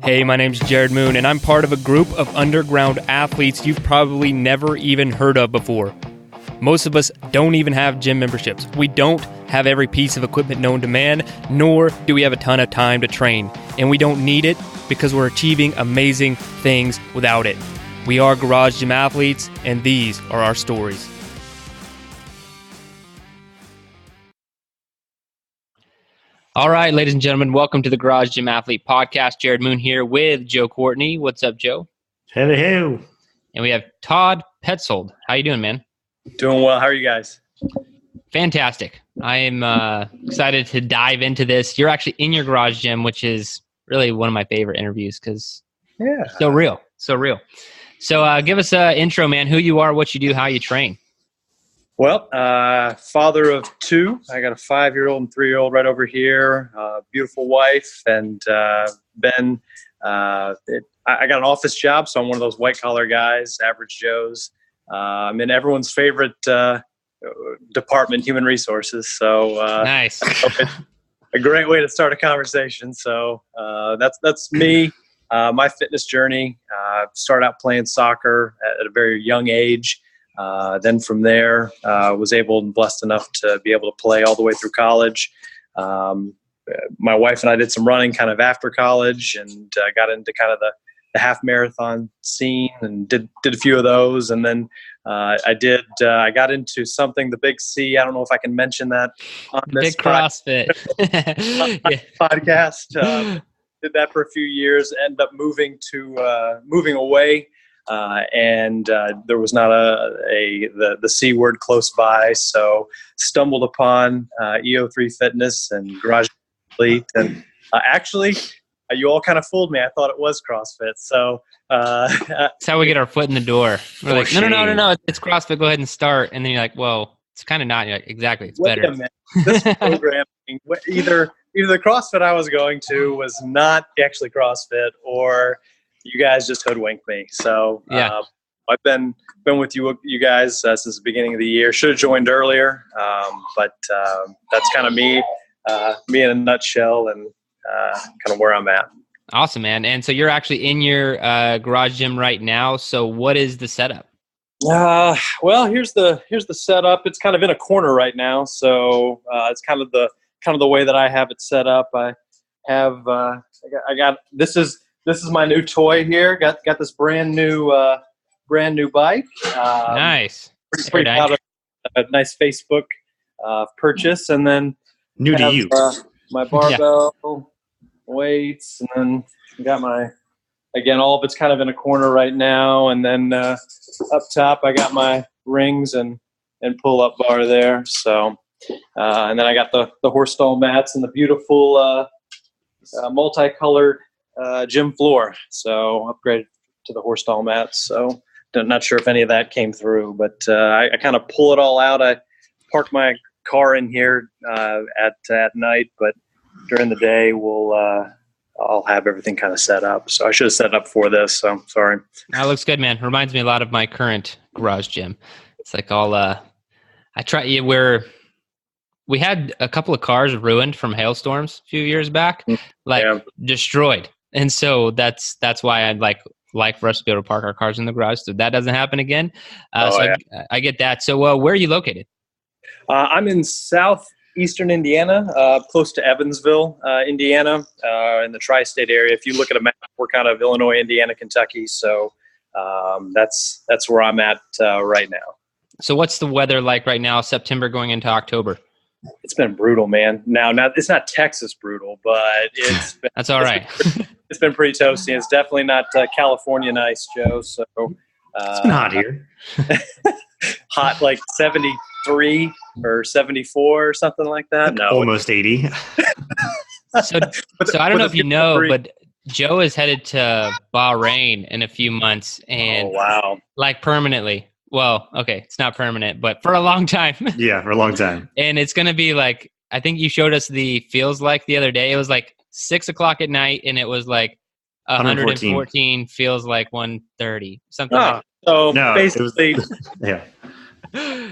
Hey, my name's Jared Moon, and I'm part of a group of underground athletes you've probably never even heard of before. Most of us don't even have gym memberships. We don't have every piece of equipment known to man, nor do we have a ton of time to train. And we don't need it because we're achieving amazing things without it. We are Garage Gym athletes, and these are our stories. All right, ladies and gentlemen, welcome to the Garage Gym Athlete Podcast. Jared Moon here with Joe Courtney. What's up, Joe? Hello. And we have Todd Petzold. How you doing, man? Doing well. How are you guys? Fantastic. I am excited to dive into this. You're actually in your garage gym, which is really one of my favorite interviews because so real. So give us an intro, man, who you are, what you do, how you train. Well, father of two. I got a 5-year-old and 3-year-old right over here. Beautiful wife, and Ben. I got an office job, so I'm one of those white-collar guys, average Joes. I'm in everyone's favorite department, human resources. So Nice. A great way to start a conversation. So that's me. My fitness journey. Started out playing soccer at a very young age. Then from there, was able and blessed enough to be able to play all the way through college. My wife and I did some running kind of after college, and got into kind of the half marathon scene and did a few of those. And then I got into something, the Big C. I don't know if I can mention that on this Big CrossFit podcast. Did that for a few years, ended up moving away. And there was not the C word close by, so stumbled upon EO3 Fitness and Garage Athlete, and actually, you all kind of fooled me. I thought it was CrossFit, so that's how we get our foot in the door. We're like, no, it's CrossFit. Go ahead and start, and then you're like, well, it's kind of not. You're like, exactly, it's better. This programming, either the CrossFit I was going to was not actually CrossFit, or you guys just hoodwinked me. So I've been with you guys since the beginning of the year. Should have joined earlier, but that's kind of me in a nutshell, and kind of where I'm at. Awesome, man. And so you're actually in your garage gym right now. So what is the setup? Well, here's the setup. It's kind of in a corner right now, so it's kind of the way that I have it set up. I got this is my new toy here. Got this brand new bike. Nice. Pretty proud of a nice Facebook purchase, and then New to you. My barbell, weights, and then got all of it's kind of in a corner right now, and then up top I got my rings and pull-up bar there. So, and then I got the horse stall mats and the beautiful multicolored gym floor. So upgraded to the horse stall mats. So not sure if any of that came through, but I kind of pull it all out. I park my car in here at night, but during the day I'll have everything kind of set up. So I should have set up for this. So sorry. That looks good, man. Reminds me a lot of my current garage gym. It's like we had a couple of cars ruined from hailstorms a few years back, destroyed. And so that's why I'd like for us to be able to park our cars in the garage, so that doesn't happen again. I get that. So where are you located? I'm in southeastern Indiana, close to Evansville, Indiana, in the tri-state area. If you look at a map, we're kind of Illinois, Indiana, Kentucky. So that's where I'm at right now. So what's the weather like right now, September going into October? It's been brutal, man. Now it's not Texas brutal, but it's been, that's all right. It's been pretty toasty. It's definitely not California nice, Joe. So it's been hot here. Hot like 73 or 74 or something like that. No, almost 80. So I don't know if you know, but Joe is headed to Bahrain in a few months, and like permanently. Well, okay, it's not permanent, but for a long time. Yeah, for a long time. And it's going to be like, I think you showed us the feels like the other day. It was like 6:00 at night, and it was like 114 feels like 130, something like that. So basically,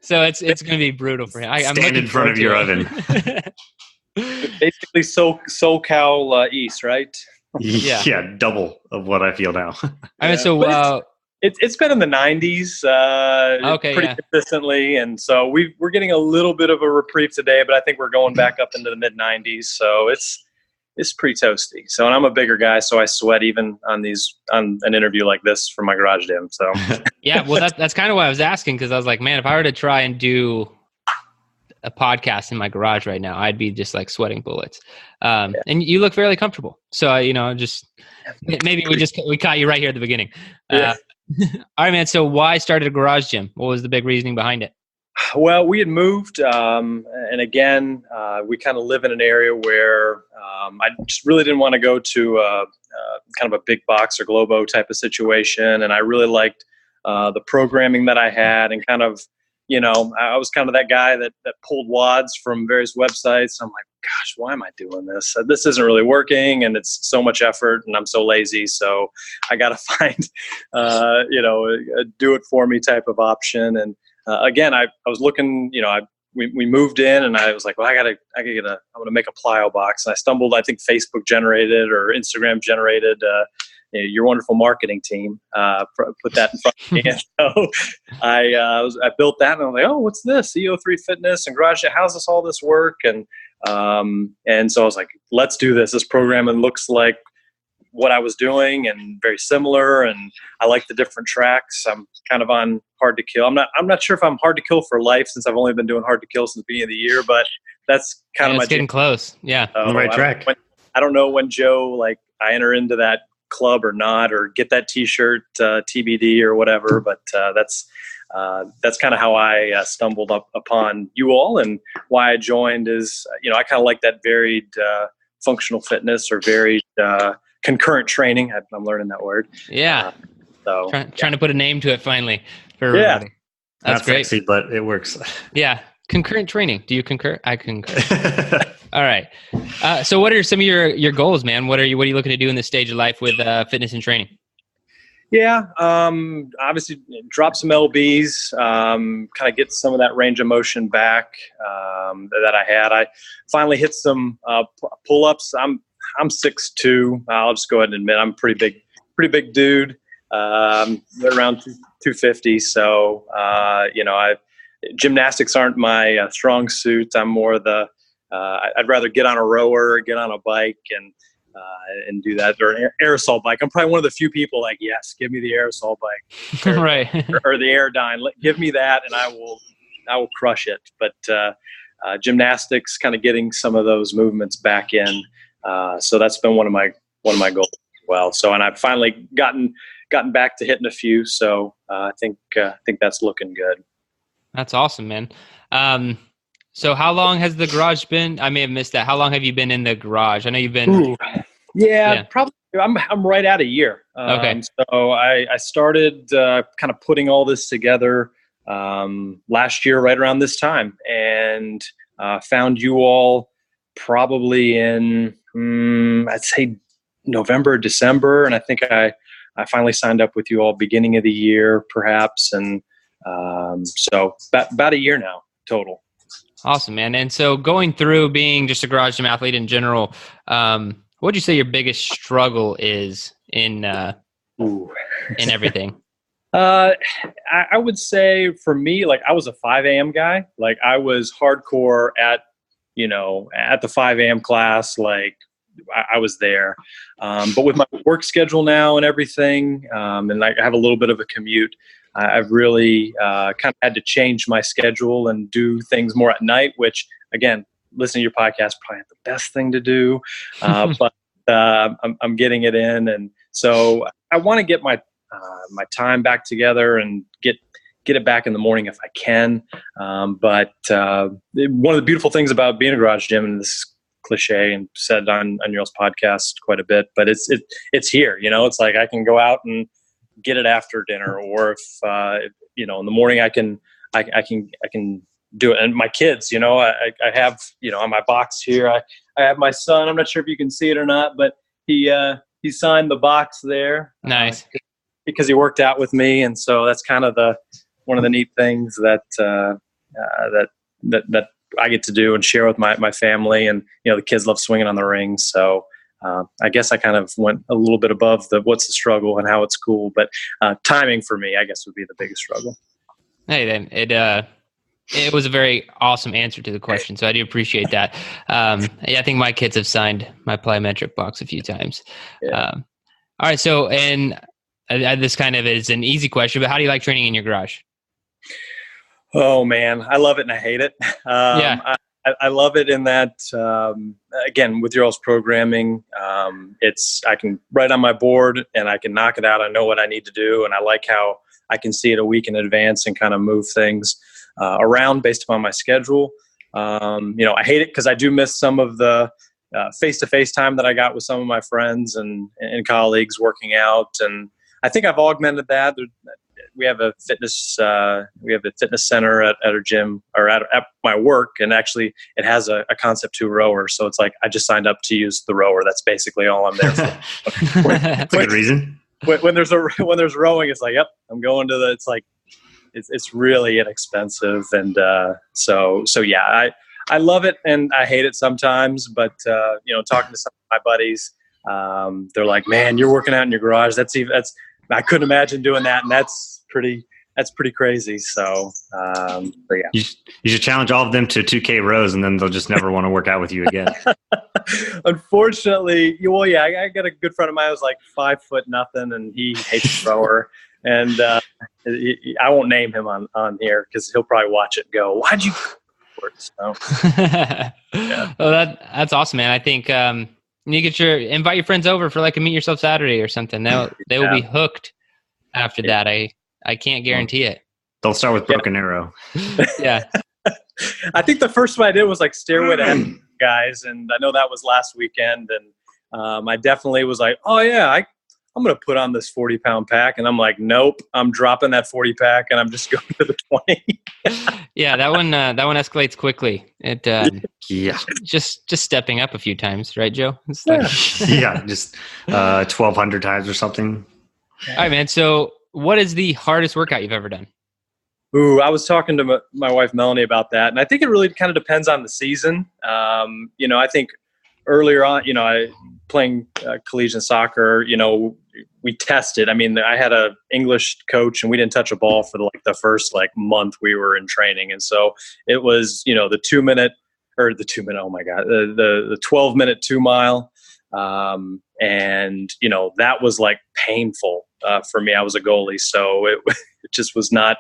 So it's going to be brutal for him. Stand in front of your oven. Basically, SoCal East, right? Yeah, double of what I feel now. I mean, so it's been in the 90s pretty consistently, and so we're getting a little bit of a reprieve today, but I think we're going back up into the mid 90s. So it's pretty toasty. So, and I'm a bigger guy, so I sweat even on an interview like this from my garage gym. So yeah, well, that's kind of why I was asking, because I was like, man, if I were to try and do a podcast in my garage right now, I'd be just like sweating bullets. And you look fairly comfortable. So, just maybe we caught you right here at the beginning. All right, man. So why started a garage gym? What was the big reasoning behind it? Well, we had moved, and again, we kind of live in an area where I just really didn't want to go to kind of a big box or Globo type of situation, and I really liked the programming that I had, and kind of, I was kind of that guy that pulled wads from various websites. I'm like, gosh, why am I doing this? This isn't really working, and it's so much effort, and I'm so lazy. So I got to find, a do-it-for-me type of option. And again, I was looking, we moved in, and I was like, well, I'm going to make a plyo box. And I stumbled, I think Facebook generated or Instagram generated your wonderful marketing team put that in front of me. And so I built that, and I was like, oh, what's this? EO3 Fitness and Garage Gym. How's all this work? And so I was like, let's do this. This program, and looks like what I was doing and very similar. And I like the different tracks. I'm kind of on hard to kill. I'm not sure if I'm hard to kill for life, since I've only been doing hard to kill since the beginning of the year, but that's kind of my getting close. Yeah. On the right track. I don't know when Joe, I enter into that club or not, or get that t-shirt, TBD or whatever. But that's kind of how I stumbled upon you all, and why I joined is, I kind of like that varied functional fitness, or varied concurrent training. I'm learning that word. Yeah. So trying to put a name to it finally for everybody. That's great. Sexy, but it works. Yeah. Concurrent training. Do you concur? I concur. All right. So what are some of your goals, man? What are you looking to do in this stage of life with fitness and training? Yeah. Obviously drop some LBs, kind of get some of that range of motion back, that I had. I finally hit some pull-ups. I'm 6'2". I'll just go ahead and admit I'm a pretty big dude, around 250. So, gymnastics aren't my strong suit. I'm more I'd rather get on a rower, get on a bike, and do that, or an aerosol bike. I'm probably one of the few people like, yes, give me the aerosol bike, or, right, or the Airdyne. Give me that, and I will crush it. But gymnastics, kind of getting some of those movements back in. So that's been one of my goals as well. So, and I've finally gotten back to hitting a few. So I think that's looking good. That's awesome, man. So how long has the garage been? I may have missed that. How long have you been in the garage? I know you've been. Yeah. Probably. I'm right at a year. Okay. So I started kind of putting all this together last year, right around this time, and found you all probably in I'd say November, December, and I think I finally signed up with you all beginning of the year, perhaps, and so about a year now total. Awesome, man. And so going through being just a garage gym athlete in general, what would you say your biggest struggle is in everything? I would say for me, I was a 5 a.m. guy. I was hardcore at the 5 a.m. class. I was there. But with my work schedule now and everything, and I have a little bit of a commute, I've really kind of had to change my schedule and do things more at night, which, again, listening to your podcast, probably not the best thing to do. But I'm getting it in. And so I want to get my time back together and get it back in the morning if I can. But one of the beautiful things about being a garage gym, and this is cliche and said on your podcast quite a bit, but it's here, it's like I can go out and get it after dinner, or if in the morning I can do it. And my kids, I have, on my box here, I have my son. I'm not sure if you can see it or not, but he signed the box there. Nice. Because he worked out with me. And so that's kind of one of the neat things that I get to do and share with my family. And, the kids love swinging on the rings. So I guess I kind of went a little bit above what's the struggle and how it's cool. But timing for me, I guess, would be the biggest struggle. Hey, then it was a very awesome answer to the question. So I do appreciate that. I think my kids have signed my plyometric box a few times. Yeah. All right. So, and this kind of is an easy question, but how do you like training in your garage? Oh man, I love it and I hate it. I love it in that, again, with your all's programming, I can write on my board and I can knock it out. I know what I need to do. And I like how I can see it a week in advance and kind of move things around based upon my schedule. I hate it because I do miss some of the face-to-face time that I got with some of my friends and colleagues working out. And I think I've augmented that. We have a fitness center at our gym or at my work, and actually it has a Concept 2 rower. So it's like I just signed up to use the rower. That's basically all I'm there for. That's a good reason. When there's rowing, it's like, yep, I'm going to it's like it's really inexpensive, and so yeah, I love it and I hate it sometimes. But talking to some of my buddies, they're like, man, you're working out in your garage. I couldn't imagine doing that, and that's pretty crazy. So, but yeah. You should challenge all of them to 2K rows, and then they'll just never want to work out with you again. Unfortunately, I got a good friend of mine who's like 5 foot nothing, and he hates the rower. And I won't name him on here because he'll probably watch it and go, "Why'd you?" So, yeah. Well, that's awesome, man. I think you invite your friends over for like a meet yourself Saturday or something. They will be hooked after that. I can't guarantee it. Don't start with Broken Arrow. Yeah. I think the first one I did was like Stairway to Heaven guys. And I know that was last weekend. And I definitely was like, oh yeah, I'm going to put on this 40-pound pack. And I'm like, nope, I'm dropping that 40 pack and I'm just going to the 20. Yeah, that one escalates quickly. It yeah, just stepping up a few times, right, Joe? It's yeah, just 1,200 times or something. Yeah. All right, man. So, what is the hardest workout you've ever done? Ooh, I was talking to my wife Melanie about that, and I think it really kind of depends on the season. I think earlier on, I playing collegiate soccer. We tested. I mean, I had a English coach, and we didn't touch a ball for the first month we were in training, and so it was the 2 minute or the 2 minute. Oh my god, the 12-minute 2 mile, and that was painful for me. I was a goalie, so it just was not.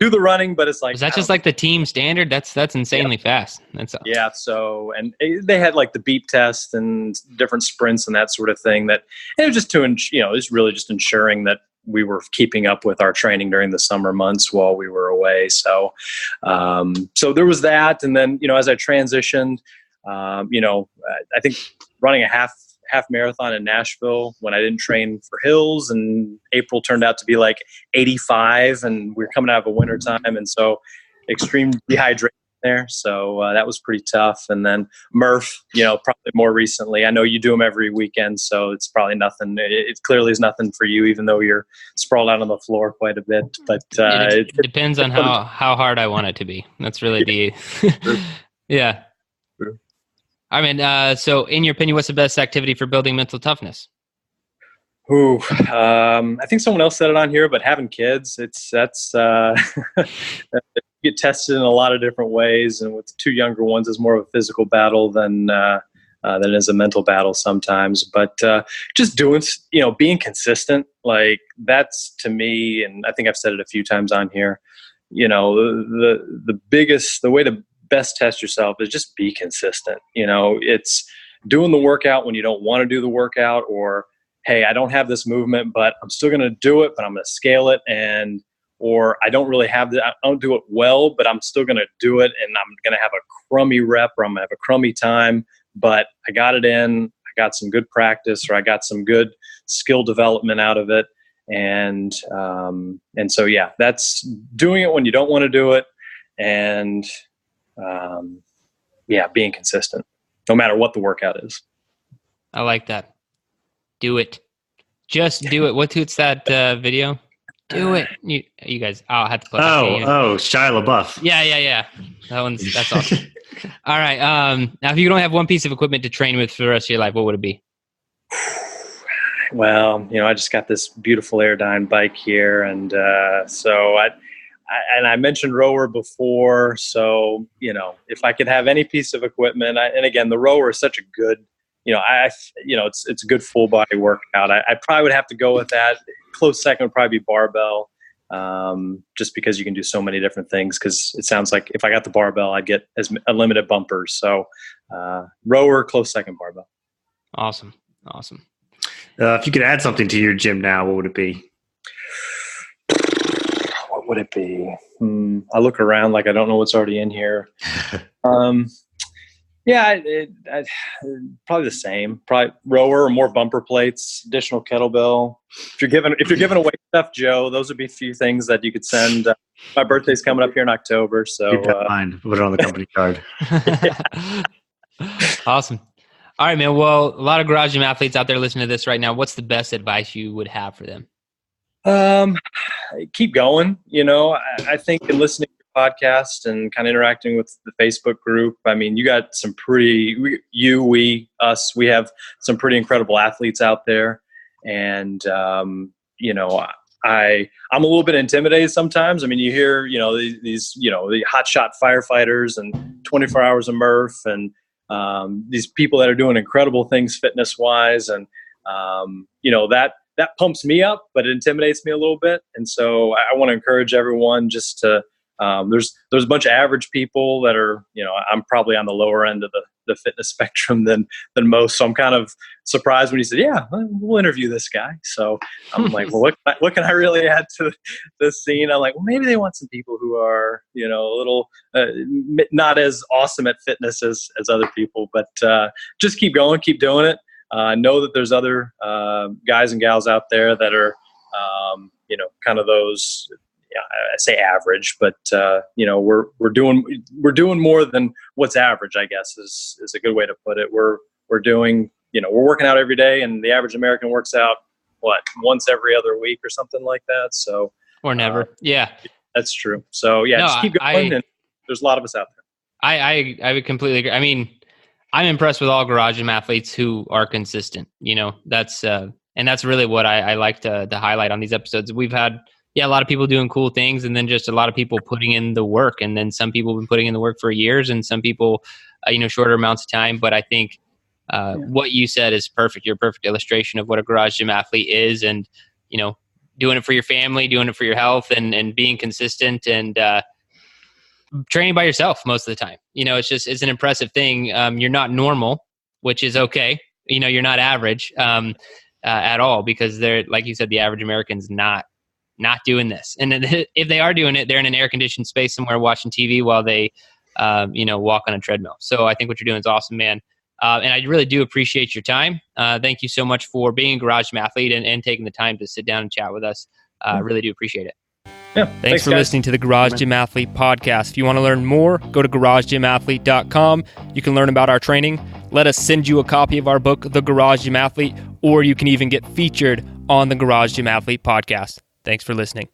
Do the running, but it's like, is that just the team standard? That's insanely fast. Yeah. So, and they had the beep test and different sprints and that sort of thing. That it was just it was really just ensuring that we were keeping up with our training during the summer months while we were away. So, so there was that, and then as I transitioned, I think running a half marathon in Nashville when I didn't train for hills, and April turned out to be 85, and we were coming out of a winter time, and so extreme dehydration there. So that was pretty tough. And then Murph, probably more recently. I know you do them every weekend, so it's probably nothing. It clearly is nothing for you, even though you're sprawled out on the floor quite a bit. But it depends on how hard I want it to be. That's really the yeah. I mean, so in your opinion, what's the best activity for building mental toughness? Ooh, I think someone else said it on here, but having kids, that's get tested in a lot of different ways. And with the 2 younger ones, is more of a physical battle than it is a mental battle sometimes. But just doing, being consistent, that's to me, and I think I've said it a few times on here. The way to best test yourself is just be consistent. It's doing the workout when you don't want to do the workout, or hey, I don't have this movement, but I'm still going to do it, but I'm going to scale it, or I don't really have I don't do it well, but I'm still going to do it, and I'm going to have a crummy rep, or I'm going to have a crummy time, but I got it in, I got some good practice, or I got some good skill development out of it. And so, yeah, that's doing it when you don't want to do it. And, being consistent no matter what the workout is. I like that. Do it. Just do it. What's that video? Do it. You guys, I'll have to put Shia LaBeouf. Yeah. That's awesome. All right. Now, if you don't have one piece of equipment to train with for the rest of your life, what would it be? Well, I just got this beautiful Airdyne bike here. And so I mentioned rower before. So, if I could have any piece of equipment, and again, the rower is such a good, it's a good full body workout. I probably would have to go with that. Close second would probably be barbell, just because you can do so many different things. Because it sounds like if I got the barbell, I'd get unlimited bumpers. So rower, close second, barbell. Awesome. If you could add something to your gym now, what would it be? What would it be? I look around like I don't know what's already in here. Yeah, probably the same. Probably rower or more bumper plates, additional kettlebell. If you're giving away stuff, Joe, those would be a few things that you could send. My birthday's coming up here in October, so keep that in mind. Put it on the company card. Awesome. All right, man. Well, a lot of Garage Gym athletes out there listening to this right now. What's the best advice you would have for them? Keep going. I think in listening to your podcast and kind of interacting with the Facebook group, I mean, you got some we have some pretty incredible athletes out there. And, I'm a little bit intimidated sometimes. I mean, you hear, these, the hotshot firefighters and 24 hours of Murph and, these people that are doing incredible things fitness wise. And, that pumps me up, but it intimidates me a little bit. And so I want to encourage everyone just to, there's a bunch of average people that are, I'm probably on the lower end of the fitness spectrum than most. So I'm kind of surprised when he said, yeah, we'll interview this guy. So I'm like, well, what can I really add to this scene? I'm like, well, maybe they want some people who are, a little, not as awesome at fitness as other people, but just keep going, keep doing it. Know that there's other guys and gals out there that are, kind of those, I say average, but we're doing more than what's average, I guess is a good way to put it. We're doing, we're working out every day, and the average American works out once every other week or something like that. So or never, yeah, that's true. So just keep going, and there's a lot of us out there. I would completely agree. I mean, I'm impressed with all Garage Gym athletes who are consistent. That's and that's really what I like to highlight on these episodes. We've had a lot of people doing cool things, and then just a lot of people putting in the work, and then some people have been putting in the work for years, and some people, shorter amounts of time. But I think what you said is perfect. You're a perfect illustration of what a Garage Gym athlete is, and doing it for your family, doing it for your health, and being consistent, and training by yourself most of the time. It's an impressive thing. You're not normal, which is okay. You're not average at all, because they're, like you said, the average American's not doing this. And if they are doing it, they're in an air-conditioned space somewhere watching TV while they, walk on a treadmill. So I think what you're doing is awesome, man. And I really do appreciate your time. Thank you so much for being a Garage Gym athlete and taking the time to sit down and chat with us. I really do appreciate it. Yeah, thanks for listening to the Garage Gym Athlete podcast. If you want to learn more, go to garagegymathlete.com. You can learn about our training. Let us send you a copy of our book, The Garage Gym Athlete, or you can even get featured on the Garage Gym Athlete podcast. Thanks for listening.